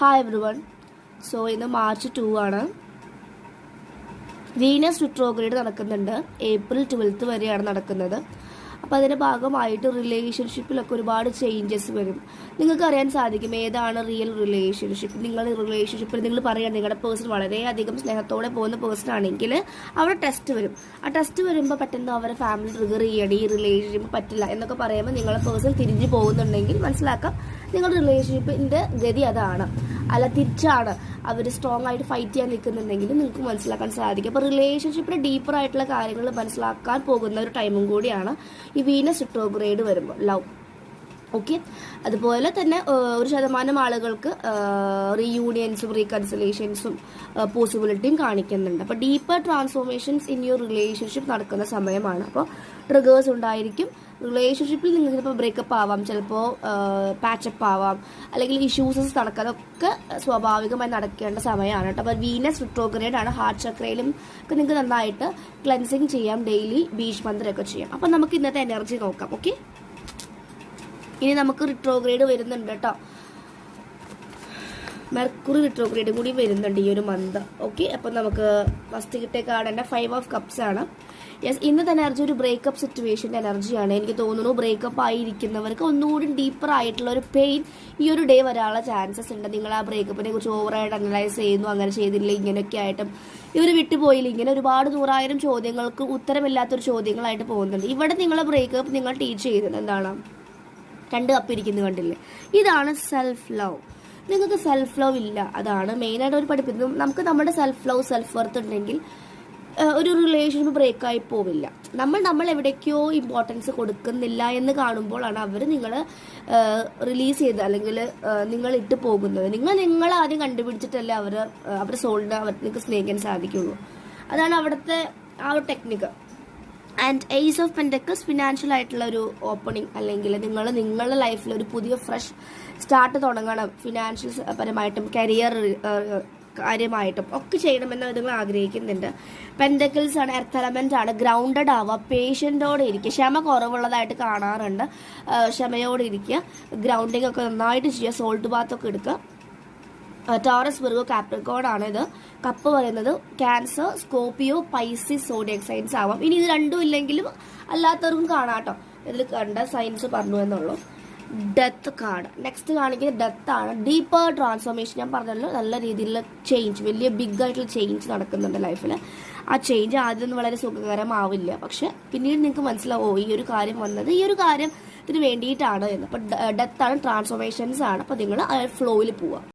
Hi everyone. So ഇന്ന് March 2 ആണ്. Venus retrograde നടക്കുന്നുണ്ട്. ഏപ്രിൽ 12 വരെയാണ് നടക്കുന്നത്. അപ്പോൾ അതിൻ്റെ ഭാഗമായിട്ട് റിലേഷൻഷിപ്പിലൊക്കെ ഒരുപാട് ചേഞ്ചസ് വരും. നിങ്ങൾക്ക് അറിയാൻ സാധിക്കും ഏതാണ് റിയൽ റിലേഷൻഷിപ്പ്. നിങ്ങളുടെ റിലേഷൻഷിപ്പിൽ നിങ്ങൾ പറയാൻ നിങ്ങളുടെ പേഴ്സൺ വളരെയധികം സ്നേഹത്തോടെ പോകുന്ന പേഴ്സൺ ആണെങ്കിൽ അവിടെ ടെസ്റ്റ് വരും. ആ ടെസ്റ്റ് വരുമ്പോൾ പെട്ടെന്ന് അവരെ ഫാമിലി ട്രിഗർ ചെയ്യണം, ഈ റിലേഷൻഷിപ്പ് പറ്റില്ല എന്നൊക്കെ പറയുമ്പോൾ നിങ്ങളുടെ പേഴ്സൺ തിരിഞ്ഞു പോകുന്നുണ്ടെങ്കിൽ മനസ്സിലാക്കാം നിങ്ങളുടെ റിലേഷൻഷിപ്പിൻ്റെ ഗതി അതാണ്. അല്ല തിരിച്ചാണ് അവർ സ്ട്രോങ് ആയിട്ട് ഫൈറ്റ് ചെയ്യാൻ നിൽക്കുന്നുണ്ടെങ്കിൽ നിങ്ങൾക്ക് മനസ്സിലാക്കാൻ സാധിക്കും. അപ്പോൾ റിലേഷൻഷിപ്പിൻ്റെ ഡീപ്പർ ആയിട്ടുള്ള കാര്യങ്ങൾ മനസ്സിലാക്കാൻ പോകുന്ന ഒരു ടൈമും കൂടിയാണ് ഈ വീനസ് റിട്രോഗ്രേഡ് വരുമ്പോൾ ലവ്. ഓക്കെ, അതുപോലെ തന്നെ 1% ആളുകൾക്ക് റീയൂണിയൻസും റീകൺസിലേഷൻസും പോസിബിലിറ്റിയും കാണിക്കുന്നുണ്ട്. അപ്പോൾ deeper transformations in your relationship നടക്കുന്ന സമയമാണ്. അപ്പോൾ ട്രിഗേഴ്സ് ഉണ്ടായിരിക്കും. റിലേഷൻഷിപ്പിൽ നിങ്ങൾക്ക് ചിലപ്പോൾ ബ്രേക്കപ്പ് ആവാം, ചിലപ്പോൾ പാച്ചപ്പ് ആവാം, അല്ലെങ്കിൽ ഇഷ്യൂസസ് നടക്കാതൊക്കെ സ്വാഭാവികമായി നടക്കേണ്ട സമയമാണ് കേട്ടോ. അപ്പോൾ വീനസ് റിട്രോഗ്രേഡ് ആണ്. ഹാർട്ട് ചക്രയിലും ഒക്കെ നിങ്ങൾക്ക് നന്നായിട്ട് ക്ലെൻസിങ് ചെയ്യാം, ഡെയിലി ബീച്ച് മന്ത്രമൊക്കെ ചെയ്യാം. അപ്പം നമുക്ക് ഇന്നത്തെ എനർജി നോക്കാം. ഓക്കെ, ഇനി നമുക്ക് റിട്രോഗ്രേഡ് വരുന്നുണ്ട് കേട്ടോ. മെർക്കുറി റിട്രോഗ്രേഡും കൂടി വരുന്നുണ്ട് ഈ ഒരു മന്ത്. ഓക്കെ, അപ്പം നമുക്ക് ഫസ്റ്റ് കിട്ടിയ കാർഡ് എൻ്റെ 5 ഓഫ് കപ്സ് ആണ്. യെസ്, ഇന്നത്തെ എനർജി ഒരു ബ്രേക്കപ്പ് സിറ്റുവേഷൻ്റെ എനർജിയാണ്. എനിക്ക് തോന്നുന്നു ബ്രേക്കപ്പ് ആയിരിക്കുന്നവർക്ക് ഒന്നുകൂടി ഡീപ്പർ ആയിട്ടുള്ള ഒരു പെയിൻ ഈ ഒരു ഡേ വരാനുള്ള ചാൻസസ് ഉണ്ട്. നിങ്ങൾ ആ ബ്രേക്കപ്പിനെ കുറിച്ച് ഓവറായിട്ട് അനലൈസ് ചെയ്യുന്നു, അങ്ങനെ ചെയ്തില്ല, ഇങ്ങനെയൊക്കെ ആയിട്ടും ഇവർ വിട്ടുപോയില്ല, ഇങ്ങനെ ഒരുപാട് 100,000 ചോദ്യങ്ങൾക്ക് ഉത്തരമില്ലാത്തൊരു ചോദ്യങ്ങളായിട്ട് പോകുന്നുണ്ട്. ഇവിടെ നിങ്ങളെ ബ്രേക്കപ്പ് നിങ്ങൾ ടീച്ച് ചെയ്യുന്നത് എന്താണ്? 2 കപ്പ് ഇരിക്കുന്നത് കണ്ടില്ലേ? ഇതാണ് സെൽഫ് ലവ്. നിങ്ങൾക്ക് സെൽഫ് ലവ് ഇല്ല, അതാണ് മെയിനായിട്ട് അവർ പഠിപ്പിക്കുന്നത്. നമുക്ക് നമ്മുടെ സെൽഫ് ലവ്, സെൽഫ് വർത്ത് ഉണ്ടെങ്കിൽ ഒരു റിലേഷൻഷിപ്പ് ബ്രേക്കായി പോവില്ല. നമ്മൾ എവിടേക്കോ ഇമ്പോർട്ടൻസ് കൊടുക്കുന്നില്ല എന്ന് കാണുമ്പോഴാണ് അവർ നിങ്ങൾ റിലീസ് ചെയ്ത് അല്ലെങ്കിൽ നിങ്ങൾ ഇട്ട് പോകുന്നത്. നിങ്ങൾ ആദ്യം കണ്ടുപിടിച്ചിട്ടല്ലേ അവരുടെ സോളിനെ നിങ്ങൾക്ക് സ്നേഹിക്കാൻ സാധിക്കുള്ളൂ. അതാണ് അവിടുത്തെ ആ ഒരു technique. And ace of pentacles financial ആയിട്ടുള്ള ഒരു ഓപ്പണിംഗ്, അല്ലെങ്കിൽ നിങ്ങളുടെ ലൈഫിൽ ഒരു പുതിയ ഫ്രഷ് സ്റ്റാർട്ട് തുടങ്ങണം, ഫിനാൻഷ്യൽ പരമായിട്ടും കരിയർ കാര്യമായിട്ടും ഒക്കെ ചെയ്യണമെന്ന് നിങ്ങൾ ആഗ്രഹിക്കുന്നുണ്ട്. പെൻറ്റക്കിൾസ് ആണ്, എർത്ത് എലമെന്റ് ആണ്. ഗ്രൗണ്ടഡ് ആവുക, പേഷ്യൻറ്റോടെ ഇരിക്കുക. ക്ഷമ കുറവുള്ളതായിട്ട് കാണാറുണ്ട്. ക്ഷമയോടെ ഇരിക്കുക, ഗ്രൗണ്ടിങ് ഒക്കെ നന്നായിട്ട് ചെയ്യുക, സോൾട്ട് ബാത്ത് ഒക്കെ എടുക്കുക. ടോറസ്, വിർഗോ, കാപ്രിക്കോൺ ആണ് ഇത്. കപ്പ് പറയുന്നത് Cancer, Scorpio, Pisces, zodiac signs ആവാം. ഇനി ഇത് രണ്ടും ഇല്ലെങ്കിലും അല്ലാത്തവർക്കും കാണാം കേട്ടോ. ഇതിൽ കണ്ട സൈൻസ് പറഞ്ഞു എന്നുള്ളൂ. ഡെത്ത് കാർഡ് നെക്സ്റ്റ് കാണിക്കുന്നത് ഡെത്ത് ആണ്. ഡീപ്പർ ട്രാൻസ്ഫോർമേഷൻ, ഞാൻ പറഞ്ഞല്ലോ നല്ല രീതിയിലുള്ള ചേഞ്ച്, വലിയ ബിഗ് ആയിട്ടുള്ള ചേഞ്ച് നടക്കുന്നുണ്ട് ലൈഫിൽ. ആ ചേഞ്ച് ആദ്യമൊന്നും വളരെ സുഖകരമാവില്ല, പക്ഷെ പിന്നീട് നിങ്ങൾക്ക് മനസ്സിലാവും ഈ ഒരു കാര്യം വന്നത് ഈ ഒരു കാര്യത്തിന് വേണ്ടിയിട്ടാണ് എന്ന്. അപ്പം ഡെത്ത് ആണ്, ട്രാൻസ്ഫോർമേഷൻസ് ആണ്. അപ്പം നിങ്ങൾ ഫ്ലോയിൽ പോവുക.